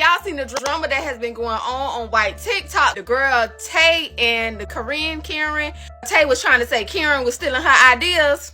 y'all seen the drama that has been going on white TikTok? The girl Tay and the Korean Karen. Tay was trying to say Karen was stealing her ideas.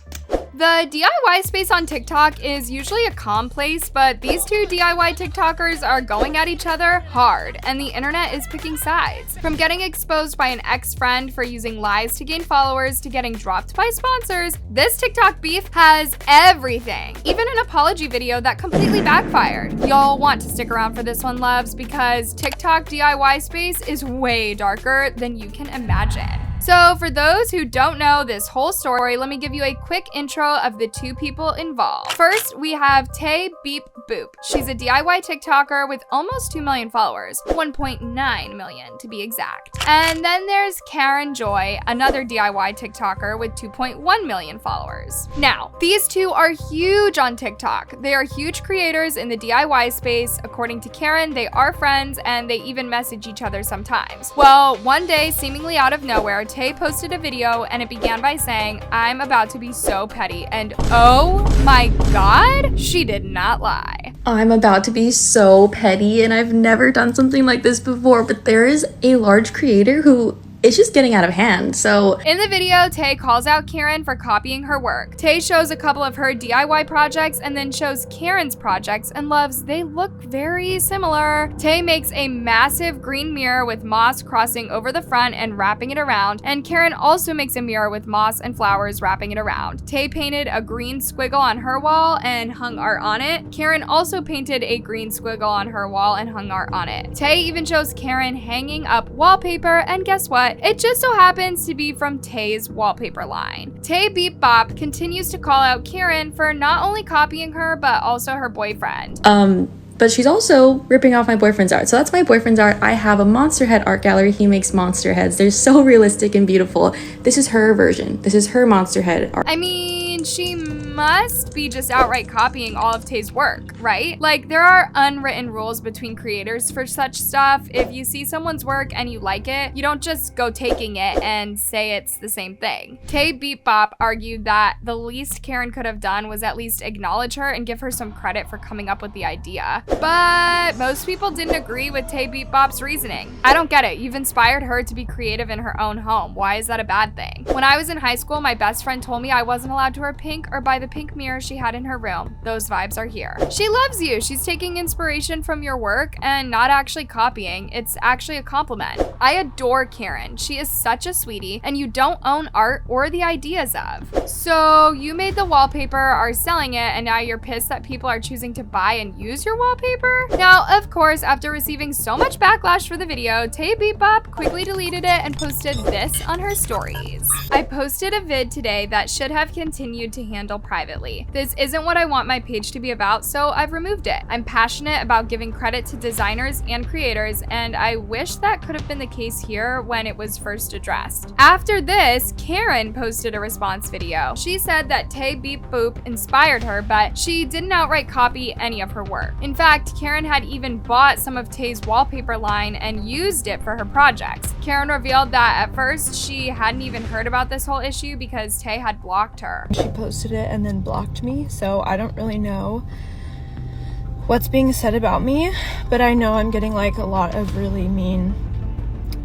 The DIY space on TikTok is usually a calm place, but these two DIY TikTokers are going at each other hard, and the internet is picking sides. From getting exposed by an ex-friend for using lies to gain followers to getting dropped by sponsors, this TikTok beef has everything, even an apology video that completely backfired. You'll want to stick around for this one, loves, because TikTok DIY space is way darker than you can imagine. So for those who don't know this whole story, let me give you a quick intro of the two people involved. First, we have Tay Beep Boop. She's a DIY TikToker with almost 2 million followers, 1.9 million to be exact. And then there's Karen Joy, another DIY TikToker with 2.1 million followers. Now, these two are huge on TikTok. They are huge creators in the DIY space. According to Karen, they are friends and they even message each other sometimes. Well, one day, seemingly out of nowhere, Tay posted a video and it began by saying, "I'm about to be so petty," and oh my god, she did not lie. I'm about to be so petty and I've never done something like this before, but there is a large creator who it's just getting out of hand. So in the video, Tay calls out Karen for copying her work. Tay shows a couple of her DIY projects and then shows Karen's projects, and loves, they look very similar. Tay makes a massive green mirror with moss crossing over the front and wrapping it around, and Karen also makes a mirror with moss and flowers wrapping it around. Tay painted a green squiggle on her wall and hung art on it. Karen also painted a green squiggle on her wall and hung art on it. Tay even shows Karen hanging up wallpaper, and guess what? It just so happens to be from Tay's wallpaper line. Tay Beep Bop continues to call out Karen for not only copying her, but also her boyfriend. But she's also ripping off my boyfriend's art. So that's my boyfriend's art. I have a monster head art gallery. He makes monster heads. They're so realistic and beautiful. This is her version. This is her monster head art. I mean, she must be just outright copying all of Tay's work, right? Like, there are unwritten rules between creators for such stuff. If you see someone's work and you like it, you don't just go taking it and say it's the same thing. Tay Beep Bop argued that the least Karen could have done was at least acknowledge her and give her some credit for coming up with the idea. But most people didn't agree with Tay Beep Bop's reasoning. I don't get it. You've inspired her to be creative in her own home. Why is that a bad thing? When I was in high school, my best friend told me I wasn't allowed to wear pink or buy the pink mirror she had in her room. Those vibes are here. She loves you. She's taking inspiration from your work and not actually copying. It's actually a compliment. I adore Karen. She is such a sweetie, and you don't own art or the ideas of. So you made the wallpaper, are selling it, and now you're pissed that people are choosing to buy and use your wallpaper? Now, of course, after receiving so much backlash for the video, Tay Beep Bop quickly deleted it and posted this on her stories. "I posted a vid today that should have continued to handle privately. This isn't what I want my page to be about, so I've removed it. I'm passionate about giving credit to designers and creators, and I wish that could have been the case here when it was first addressed." After this, Karen posted a response video. She said that Tay Beep Boop inspired her, but she didn't outright copy any of her work. In fact, Karen had even bought some of Tay's wallpaper line and used it for her projects. Karen revealed that at first she hadn't even heard about this whole issue because Tay had blocked her. She posted it and then blocked me, so I don't really know what's being said about me, but I know I'm getting like a lot of really mean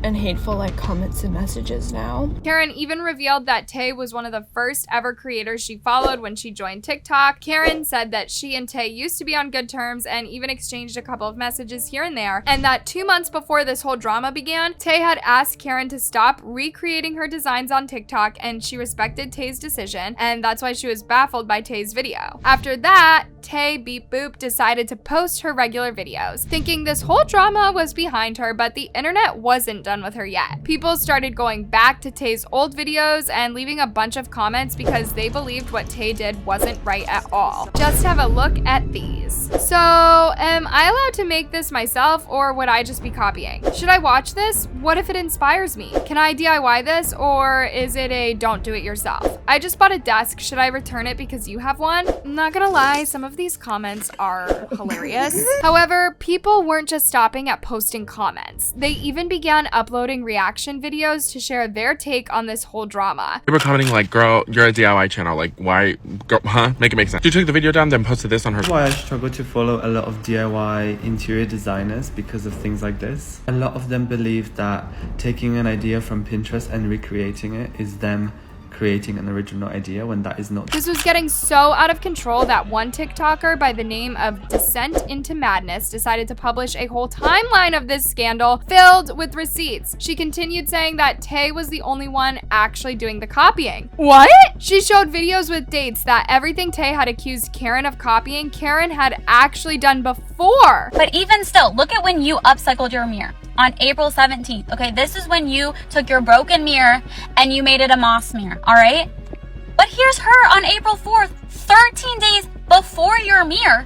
and hateful like comments and messages now. Karen even revealed that Tay was one of the first ever creators she followed when she joined TikTok. Karen said that she and Tay used to be on good terms and even exchanged a couple of messages here and there, and that 2 months before this whole drama began, Tay had asked Karen to stop recreating her designs on TikTok, and she respected Tay's decision, and that's why she was baffled by Tay's video. After that, Tay Beep Boop decided to post her regular videos, thinking this whole drama was behind her, but the internet wasn't done with her yet. People started going back to Tay's old videos and leaving a bunch of comments because they believed what Tay did wasn't right at all. Just have a look at these. So, am I allowed to make this myself, or would I just be copying? Should I watch this? What if it inspires me? Can I DIY this, or is it a don't do it yourself? I just bought a desk. Should I return it because you have one? I'm not gonna lie, some of of these comments are hilarious. However, people weren't just stopping at posting comments. They even began uploading reaction videos to share their take on this whole drama. They were commenting like, girl, you're a DIY channel. Like, why? Girl, huh? Make it make sense. She took the video down, then posted this on her. Why I struggle to follow a lot of DIY interior designers because of things like this. A lot of them believe that taking an idea from Pinterest and recreating it is them creating an original idea, when that is not. This was getting so out of control that one TikToker by the name of Descent into Madness decided to publish a whole timeline of this scandal filled with receipts. She continued saying that Tay was the only one actually doing the copying. What? She showed videos with dates that everything Tay had accused Karen of copying, Karen had actually done before. But even still, look at when you upcycled your mirror. On April 17th, okay? This is when you took your broken mirror and you made it a moss mirror, all right? But here's her on April 4th, 13 days before your mirror.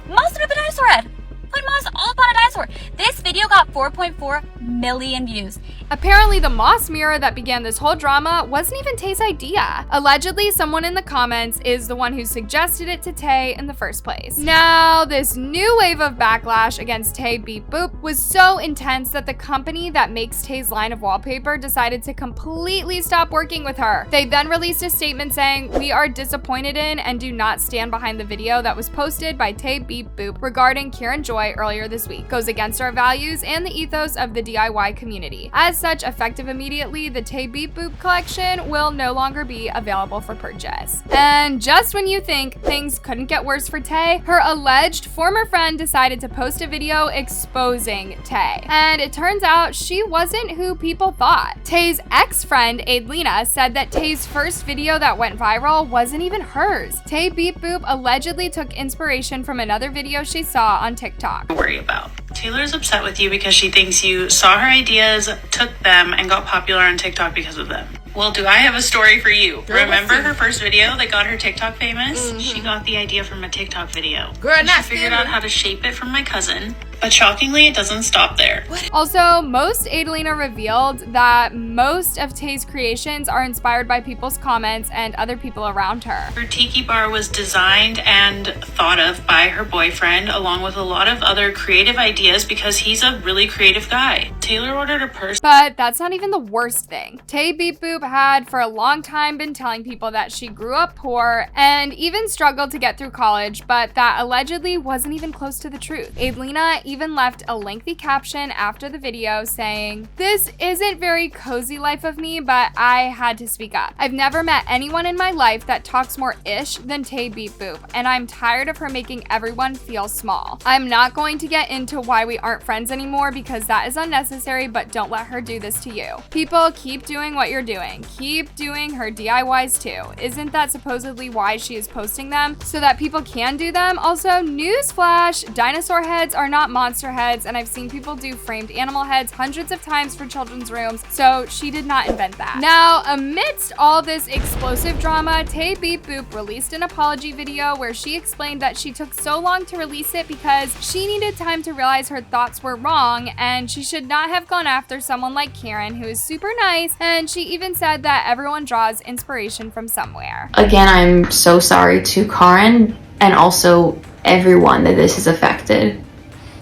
Mossed it up a dinosaur head. Put moss all up on a dinosaur. This video got 4.4 million views. Apparently, the moss mirror that began this whole drama wasn't even Tay's idea. Allegedly, someone in the comments is the one who suggested it to Tay in the first place. Now, this new wave of backlash against Tay Beep Boop was so intense that the company that makes Tay's line of wallpaper decided to completely stop working with her. They then released a statement saying, "We are disappointed in and do not stand behind the video that was posted by Tay Beep Boop regarding Kieran Joy earlier this week. Goes against our values and the ethos of the DIY community. As such, effective immediately, the Tay Beep Boop collection will no longer be available for purchase." And just when you think things couldn't get worse for Tay, her alleged former friend decided to post a video exposing Tay. And it turns out she wasn't who people thought. Tay's ex-friend, Adelina, said that Tay's first video that went viral wasn't even hers. Tay Beep Boop allegedly took inspiration from another video she saw on TikTok. Worry about. Taylor's upset with you because she thinks you saw her ideas, took them, and got popular on TikTok because of them. Well, do I have a story for you? Girl, remember her first video that got her TikTok famous? She got the idea from a TikTok video. Girl, and not she figured stealing. out how to shape it from my cousin. But shockingly, it doesn't stop there. Also, most Adelina revealed that most of Tay's creations are inspired by people's comments and other people around her. Her tiki bar was designed and thought of by her boyfriend, along with a lot of other creative ideas because he's a really creative guy. Taylor ordered a purse. But that's not even the worst thing. Tay Beep Boop had for a long time been telling people that she grew up poor and even struggled to get through college, but that allegedly wasn't even close to the truth. Adelina even left a lengthy caption after the video saying, "This isn't very cozy life of me, but I had to speak up. I've never met anyone in my life that talks more ish than Tay Beep Boop, and I'm tired of her making everyone feel small. I'm not going to get into why we aren't friends anymore because that is unnecessary, but don't let her do this to you. People, keep doing what you're doing. Keep doing her DIYs too. Isn't that supposedly why she is posting them? So that people can do them? Also, newsflash, dinosaur heads are not monster heads, and I've seen people do framed animal heads hundreds of times for children's rooms, so she did not invent that." Now, amidst all this explosive drama, Tay Beep Boop released an apology video where she explained that she took so long to release it because she needed time to realize her thoughts were wrong, and she should not have gone after someone like Karen, who is super nice, and she even said that everyone draws inspiration from somewhere. Again, I'm so sorry to Karen and also everyone that this has affected,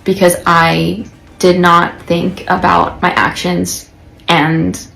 because I did not think about my actions and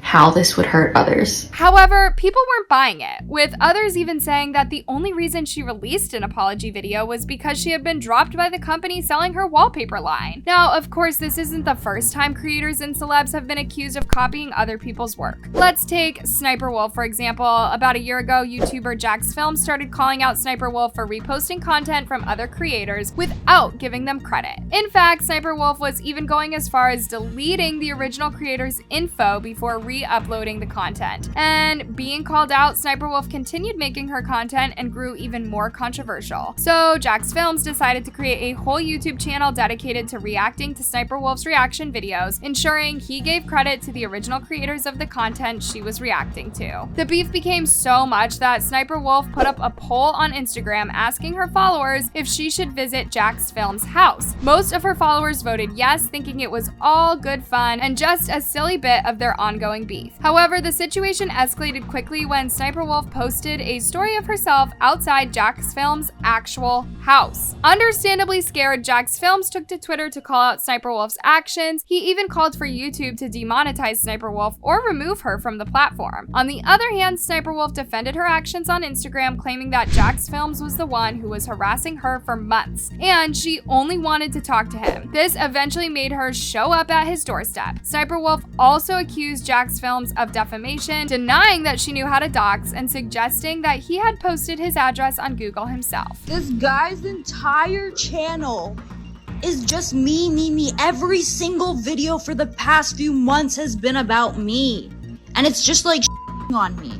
how this would hurt others. However, people weren't buying it, with others even saying that the only reason she released an apology video was because she had been dropped by the company selling her wallpaper line. Now, of course, this isn't the first time creators and celebs have been accused of copying other people's work. Let's take Sniper Wolf, for example. About a year ago, YouTuber Jax Films started calling out Sniper Wolf for reposting content from other creators without giving them credit. In fact, Sniper Wolf was even going as far as deleting the original creator's info before re-uploading the content. And being called out, Sniper Wolf continued making her content and grew even more controversial. So Jax Films decided to create a whole YouTube channel dedicated to reacting to Sniper Wolf's reaction videos, ensuring he gave credit to the original creators of the content she was reacting to. The beef became so much that Sniper Wolf put up a poll on Instagram asking her followers if she should visit Jax Films' house. Most of her followers voted yes, thinking it was all good fun and just a silly bit of their ongoing ongoing beef. However, the situation escalated quickly when Sniper Wolf posted a story of herself outside Jax Films' actual house. Understandably scared, Jax Films took to Twitter to call out Sniper Wolf's actions. He even called for YouTube to demonetize Sniper Wolf or remove her from the platform. On the other hand, Sniper Wolf defended her actions on Instagram, claiming that Jax Films was the one who was harassing her for months, and she only wanted to talk to him. This eventually made her show up at his doorstep. Sniper Wolf also accused Jax Films of defamation, denying that she knew how to dox and suggesting that he had posted his address on Google himself. This guy's entire channel is just me. Every single video for the past few months has been about me. And it's just like on me.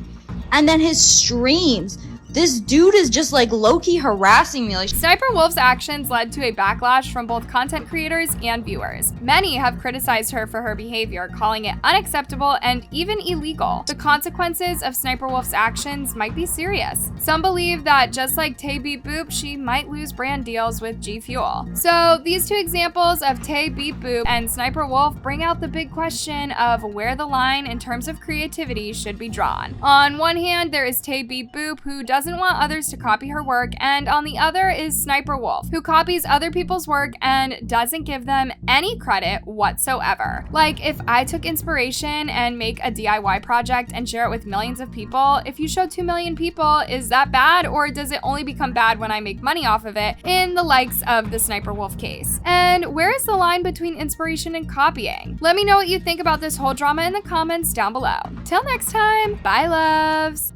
And then his streams. This dude is just like low-key harassing me. Sniper Wolf's actions led to a backlash from both content creators and viewers. Many have criticized her for her behavior, calling it unacceptable and even illegal. The consequences of Sniper Wolf's actions might be serious. Some believe that just like Tay Beep Boop, she might lose brand deals with G Fuel. So these two examples of Tay Beep Boop and Sniper Wolf bring out the big question of where the line in terms of creativity should be drawn. On one hand, there is Tay Beep Boop, who doesn't want others to copy her work, and on the other is Sniper Wolf, who copies other people's work and doesn't give them any credit whatsoever. Like, if I took inspiration and make a DIY project and share it with millions of people, if you show 2 million people, is that bad, or does it only become bad when I make money off of it in the likes of the Sniper Wolf case? And where is the line between inspiration and copying? Let me know what you think about this whole drama in the comments down below. Till next time, bye loves!